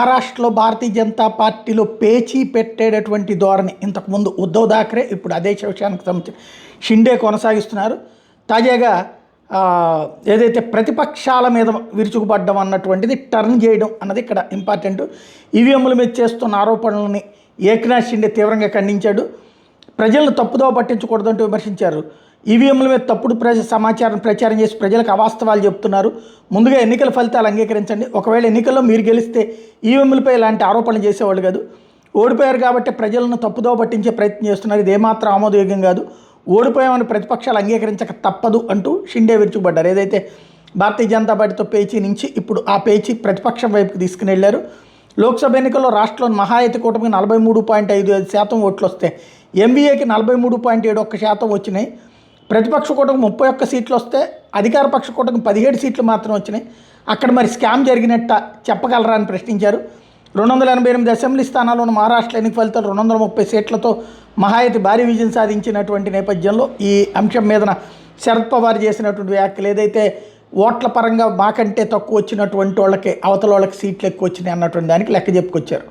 మహారాష్ట్రలో భారతీయ జనతా పార్టీలో పేచీ పెట్టేటటువంటి ధోరణి ఇంతకుముందు ఉద్ధవ్ థాక్రే, ఇప్పుడు అదే విషయానికి సంబంధించి షిండే కొనసాగిస్తున్నారు. తాజాగా ఏదైతే ప్రతిపక్షాల మీద విరుచుకుపడ్డం అన్నటువంటిది టర్న్ చేయడం అన్నది ఇక్కడ ఇంపార్టెంట్. ఈవీఎంల మీద చేస్తున్న ఆరోపణలని ఏక్నాథ్ షిండే తీవ్రంగా ఖండించాడు. ప్రజలను తప్పుదోవ పట్టించకూడదంటూ విమర్శించారు. ఈవీఎంల మీద తప్పుడు సమాచారం ప్రచారం చేసి ప్రజలకు అవాస్తవాలు చెప్తున్నారు. ముందుగా ఎన్నికల ఫలితాలు అంగీకరించండి. ఒకవేళ ఎన్నికల్లో మీరు గెలిస్తే ఈవీఎంలపై ఇలాంటి ఆరోపణలు చేసేవాళ్ళు కాదు. ఓడిపోయారు కాబట్టి ప్రజలను తప్పుదోవ పట్టించే ప్రయత్నం చేస్తున్నారు. ఇది ఏమాత్రం ఆమోదయోగ్యం కాదు. ఓడిపోయామని ప్రతిపక్షాలు అంగీకరించక తప్పదు అంటూ షిండే విరుచుకుపడ్డారు. ఏదైతే భారతీయ జనతా పార్టీతో పేచీ నుంచి ఇప్పుడు ఆ పేచీ ప్రతిపక్షం వైపుకి తీసుకుని వెళ్ళారు. లోక్సభ ఎన్నికల్లో రాష్ట్రంలోని మహాయతి కూటమికి 43.55% ఓట్లు వస్తే ఎంబీఏకి 43.71% వచ్చినాయి. ప్రతిపక్ష కూటమికి 31 సీట్లు వస్తే అధికార పక్ష కూటమికి 17 సీట్లు మాత్రం వచ్చినాయి. అక్కడ మరి స్కామ్ జరిగినట్ట చెప్పగలరా అని ప్రశ్నించారు. 288 అసెంబ్లీ స్థానాల్లోని మహారాష్ట్ర ఎన్నిక ఫలితాలు 230 సీట్లతో మహాయతి భారీ విజయం సాధించినటువంటి నేపథ్యంలో ఈ అంశం మీదన శరద్ పవార్ చేసినటువంటి వ్యాఖ్యలు ఏదైతే ఓట్ల పరంగా మాకంటే తక్కువ వచ్చినటువంటి వాళ్ళకి అవతల వాళ్ళకి సీట్లు ఎక్కువ వచ్చినాయి అన్నటువంటి దానికి లెక్క చెప్పుకొచ్చారు.